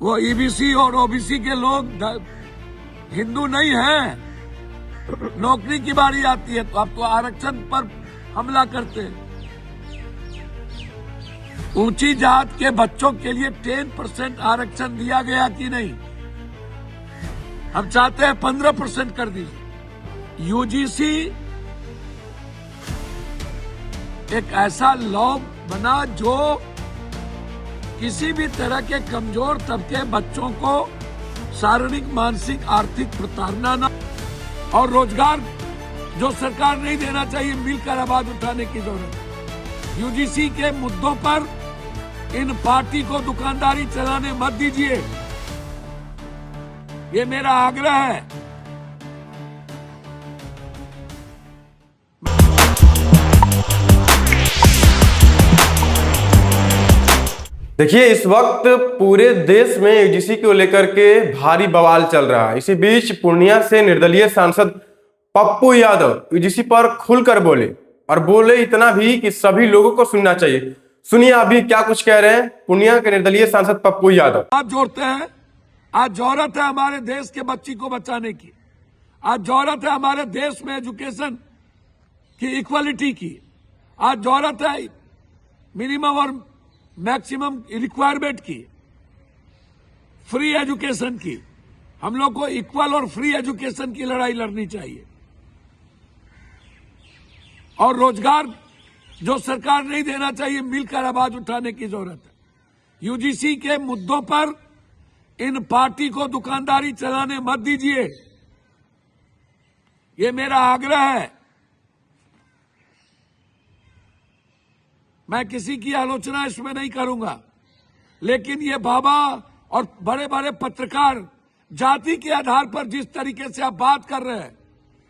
वो ईबीसी और ओबीसी के लोग हिंदू नहीं हैं। नौकरी की बारी आती है तो आप तो आरक्षण पर हमला करते हैं। ऊंची जात के बच्चों के लिए 10% आरक्षण दिया गया कि नहीं? हम चाहते हैं 15% कर दीजिए। यूजीसी एक ऐसा लॉ बना जो किसी भी तरह के कमजोर तबके बच्चों को शारीरिक, मानसिक, आर्थिक प्रताड़ना न और रोजगार जो सरकार नहीं देना चाहिए मिलकर आवाज उठाने की जरूरत है। यूजीसी के मुद्दों पर इन पार्टी को दुकानदारी चलाने मत दीजिए, ये मेरा आग्रह है। देखिए, इस वक्त पूरे देश में यूजीसी को लेकर के भारी बवाल चल रहा है। इसी बीच पूर्णिया से निर्दलीय सांसद पप्पू यादव यूजीसी पर खुलकर बोले और बोले इतना भी कि सभी लोगों को सुनना चाहिए। सुनिए अभी क्या कुछ कह रहे हैं पूर्णिया के निर्दलीय सांसद पप्पू यादव। आप जोड़ते हैं, आज जरूरत है हमारे देश के बच्ची को बचाने की। आज जरूरत है हमारे देश में एजुकेशन की इक्वालिटी की। आज जरूरत है मिनिमम और मैक्सिमम रिक्वायरमेंट की, फ्री एजुकेशन की। हम लोग को इक्वल और फ्री एजुकेशन की लड़ाई लड़नी चाहिए और रोजगार जो सरकार नहीं देना चाहिए मिलकर आवाज उठाने की जरूरत है। यूजीसी के मुद्दों पर इन पार्टी को दुकानदारी चलाने मत दीजिए, ये मेरा आग्रह है। मैं किसी की आलोचना इसमें नहीं करूंगा, लेकिन ये बाबा और बड़े बड़े पत्रकार जाति के आधार पर जिस तरीके से आप बात कर रहे हैं,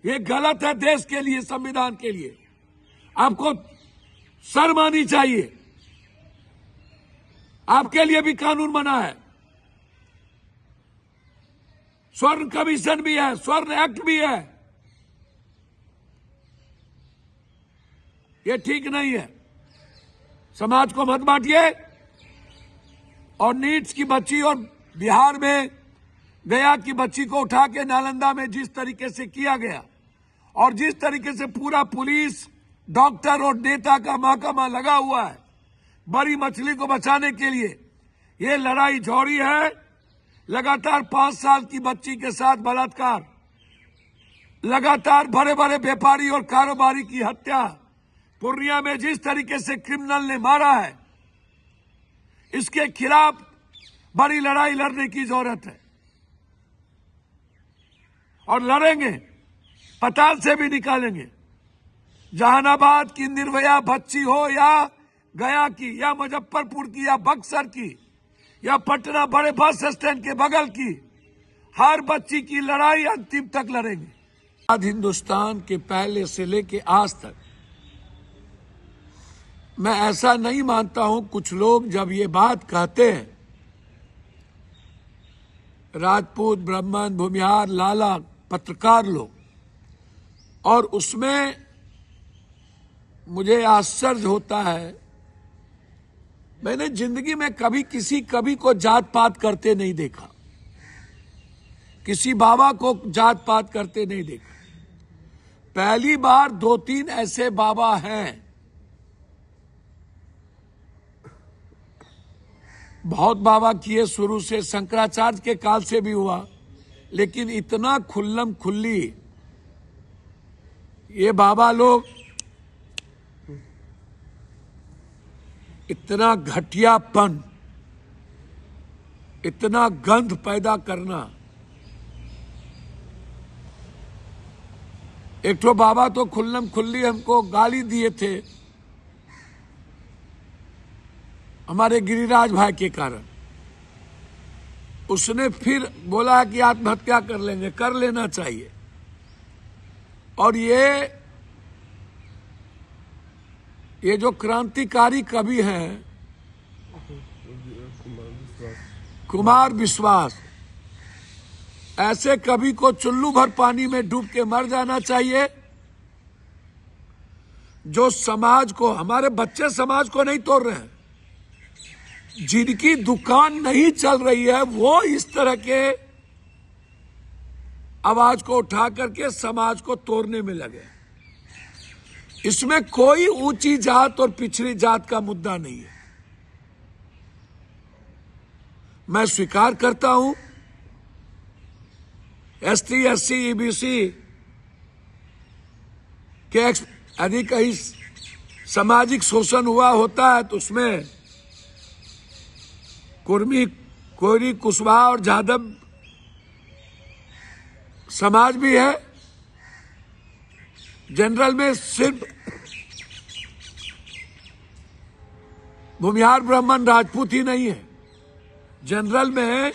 ये गलत है। देश के लिए, संविधान के लिए आपको शर्म आनी चाहिए। आपके लिए भी कानून बना है, स्वर्ण कमीशन भी है, स्वर्ण एक्ट भी है। ये ठीक नहीं है। समाज को मत बांटिए। और नीट्स की बच्ची और बिहार में गया की बच्ची को उठा के नालंदा में जिस तरीके से किया गया और जिस तरीके से पूरा पुलिस, डॉक्टर और नेता का महकमा लगा हुआ है बड़ी मछली को बचाने के लिए, ये लड़ाई जारी है। लगातार 5 साल की बच्ची के साथ बलात्कार, लगातार बड़े बड़े व्यापारी और कारोबारी की हत्या, पूर्णिया में जिस तरीके से क्रिमिनल ने मारा है, इसके खिलाफ बड़ी लड़ाई लड़ने की जरूरत है और लड़ेंगे, पताल से भी निकालेंगे। जहानाबाद की निर्भया बच्ची हो या गया की या मुजफ्फरपुर की या बक्सर की या पटना बड़े बस स्टैंड के बगल की, हर बच्ची की लड़ाई अंतिम तक लड़ेंगे। आज हिंदुस्तान के पहले से लेके आज तक मैं ऐसा नहीं मानता हूं, कुछ लोग जब ये बात कहते हैं, राजपूत, ब्राह्मण, भूमिहार, लाला, पत्रकार लोग, और उसमें मुझे आश्चर्य होता है। मैंने जिंदगी में कभी को जात पात करते नहीं देखा, किसी बाबा को जात पात करते नहीं देखा। पहली बार 2-3 ऐसे बाबा हैं, बहुत बाबा किए शुरू से, शंकराचार्य के काल से भी हुआ, लेकिन इतना खुल्लम खुल्ली ये बाबा लोग, इतना घटियापन, इतना गंध पैदा करना। एक तो बाबा तो खुल्लम खुल्ली हमको गाली दिए थे हमारे गिरिराज भाई के कारण। उसने फिर बोला कि आत्महत्या कर लेंगे, कर लेना चाहिए। और ये जो क्रांतिकारी कवि हैं कुमार विश्वास, ऐसे कवि को चुल्लू भर पानी में डूब के मर जाना चाहिए। जो समाज को, हमारे बच्चे समाज को नहीं तोड़ रहे हैं, जिनकी दुकान नहीं चल रही है वो इस तरह के आवाज को उठा करके समाज को तोड़ने में लगे। इसमें कोई ऊंची जात और पिछड़ी जात का मुद्दा नहीं है। मैं स्वीकार करता हूं एसटी, एससी, ईबीसी के यदि कहीं सामाजिक शोषण हुआ होता है तो उसमें कुर्मी, कोयरी, कुशवाहा और जादव समाज भी है। जनरल में सिर्फ भूमिहार ब्राह्मण राजपूत ही नहीं है, जनरल में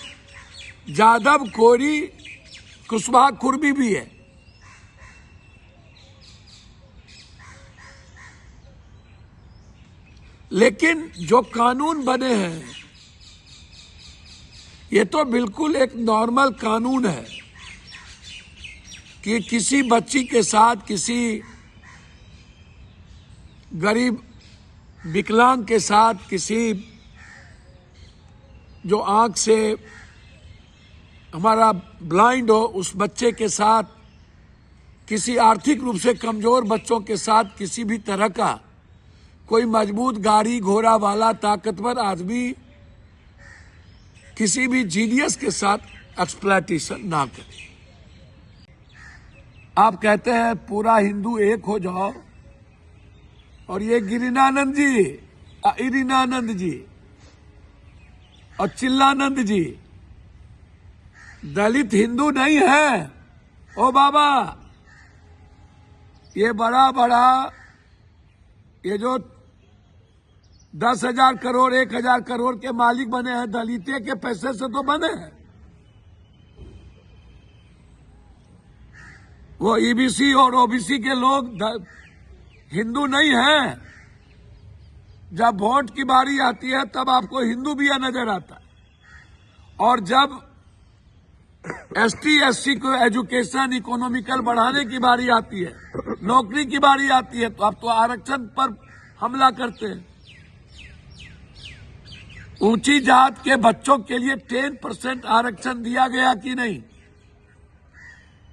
जादव, कोरी, कुशवाहा, कुर्मी भी है। लेकिन जो कानून बने हैं ये तो बिल्कुल एक नॉर्मल कानून है कि किसी बच्ची के साथ, किसी गरीब विकलांग के साथ, किसी जो आंख से हमारा ब्लाइंड हो उस बच्चे के साथ, किसी आर्थिक रूप से कमजोर बच्चों के साथ किसी भी तरह का कोई मजबूत गाड़ी घोड़ा वाला ताकतवर आदमी किसी भी जीनियस के साथ एक्सप्लॉयटेशन ना करे। आप कहते हैं पूरा हिंदू एक हो जाओ, और ये गिरिनानंद जी, इरिनानंद जी और चिल्लानंद जी दलित हिंदू नहीं है। ओ बाबा, ये बड़ा बड़ा ये जो 10,000 करोड़ 1,000 करोड़ के मालिक बने हैं, दलिते के पैसे से तो बने हैं। वो ईबीसी और ओबीसी के लोग हिंदू नहीं हैं। जब वोट की बारी आती है तब आपको हिंदू भी नजर आता है, और जब एसटी, एससी को एजुकेशन, इकोनॉमिकल बढ़ाने की बारी आती है, नौकरी की बारी आती है, तो आप तो आरक्षण पर हमला करते हैं। ऊंची जात के बच्चों के लिए 10% आरक्षण दिया गया कि नहीं?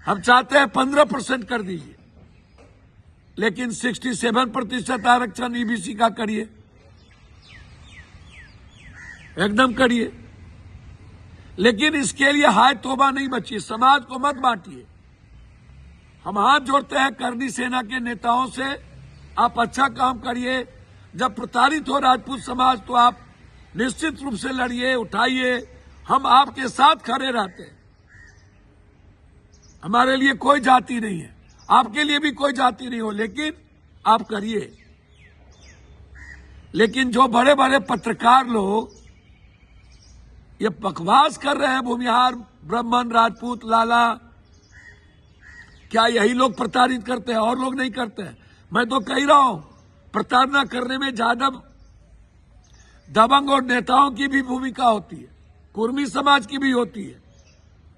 हम चाहते हैं 15% कर दीजिए, लेकिन 67% आरक्षण ईबीसी का करिए, एकदम करिए। लेकिन इसके लिए हाय तौबा नहीं बची, समाज को मत बांटिए। हम हाथ जोड़ते हैं करनी सेना के नेताओं से, आप अच्छा काम करिए। जब प्रताड़ित हो राजपूत समाज तो आप निश्चित रूप से लड़िए, उठाइए, हम आपके साथ खड़े रहते हैं। हमारे लिए कोई जाति नहीं है, आपके लिए भी कोई जाति नहीं हो, लेकिन आप करिए। लेकिन जो बड़े बड़े पत्रकार लोग ये बकवास कर रहे हैं, भूमिहार ब्राह्मण राजपूत लाला, क्या यही लोग प्रताड़ित करते हैं और लोग नहीं करते हैं? मैं तो कह रहा हूं, प्रताड़ना करने में जादव, दबंग और नेताओं की भी भूमिका होती है, कुर्मी समाज की भी होती है,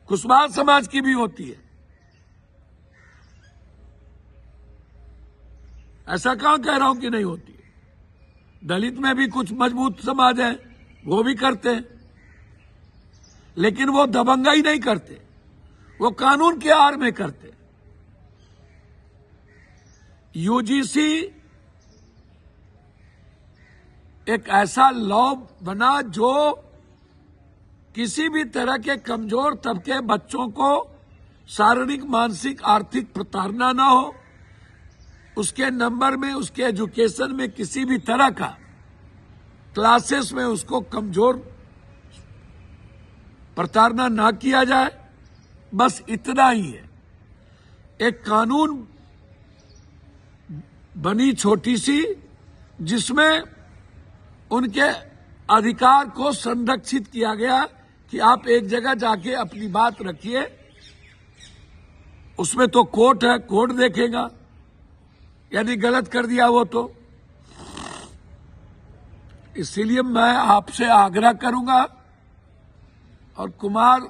कुशवाहा समाज की भी होती है। ऐसा कहां कह रहा हूं कि नहीं होती है? दलित में भी कुछ मजबूत समाज है, वो भी करते हैं, लेकिन वो दबंगाई नहीं करते, वो कानून के आड़ में करते। यूजीसी एक ऐसा लॉ बना जो किसी भी तरह के कमजोर तबके बच्चों को शारीरिक, मानसिक, आर्थिक प्रताड़ना ना हो, उसके नंबर में, उसके एजुकेशन में किसी भी तरह का क्लासेस में उसको कमजोर प्रताड़ना ना किया जाए, बस इतना ही है। एक कानून बनी छोटी सी, जिसमें उनके अधिकार को संरक्षित किया गया कि आप एक जगह जाके अपनी बात रखिए, उसमें तो कोर्ट है, कोर्ट देखेगा, यदि गलत कर दिया वो तो। इसीलिए मैं आपसे आग्रह करूंगा, और कुमार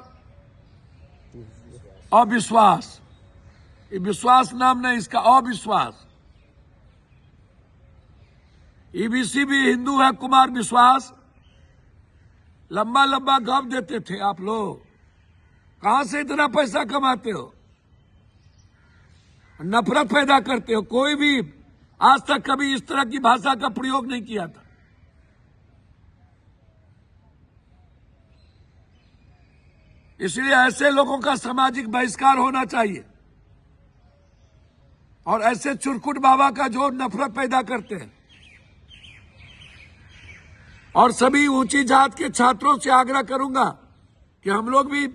अविश्वास, ये विश्वास नाम नहीं इसका, अविश्वास। ईबीसी भी हिंदू है, कुमार विश्वास, लंबा लंबा गप देते थे आप लोग। कहां से इतना पैसा कमाते हो? नफरत पैदा करते हो। कोई भी आज तक कभी इस तरह की भाषा का प्रयोग नहीं किया था। इसलिए ऐसे लोगों का सामाजिक बहिष्कार होना चाहिए। और ऐसे चुरकुट बाबा का जो नफरत पैदा करते हैं। और सभी ऊंची जात के छात्रों से आग्रह करूंगा कि हम लोग भी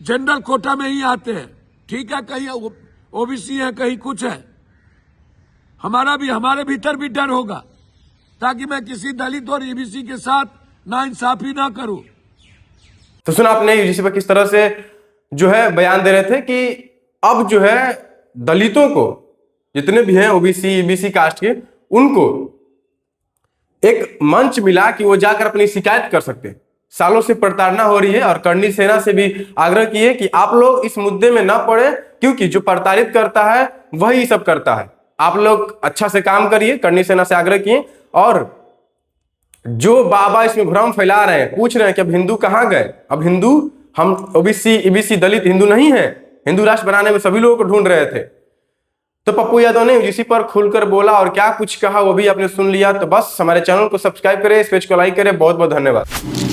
जनरल कोटा में ही आते हैं। ठीक है, कहीं ओबीसी है, कहीं कुछ है। हमारे भीतर भी डर होगा, ताकि मैं किसी दलित और ईबीसी के साथ नाइंसाफी ना करूं। तो सुना आपने यूजीसी पर किस तरह से जो है बयान दे रहे थे कि अब जो है दलितों को, जितने भी हैं ओबीसी ईबीसी कास्ट के, उनको एक मंच मिला कि वो जाकर अपनी शिकायत कर सकते हैं। सालों से प्रताड़ना हो रही है और करणी सेना से भी आग्रह किए कि आप लोग इस मुद्दे में ना पड़े, क्योंकि जो प्रताड़ित करता है वही सब करता है। आप लोग अच्छा से काम करिए, करणी सेना से आग्रह किए। और जो बाबा इसमें भ्रम फैला रहे हैं, पूछ रहे हैं कि अब हिंदू कहां गए? अब हिंदू, हम ओबीसी ईबीसी दलित हिंदू नहीं है। हिंदू राष्ट्र बनाने में सभी लोगों को ढूंढ रहे थे। तो पप्पू यादव ने यूजीसी पर खुलकर बोला और क्या कुछ कहा वो भी आपने सुन लिया। तो बस हमारे चैनल को सब्सक्राइब करें, इस पेज को लाइक करें। बहुत बहुत धन्यवाद।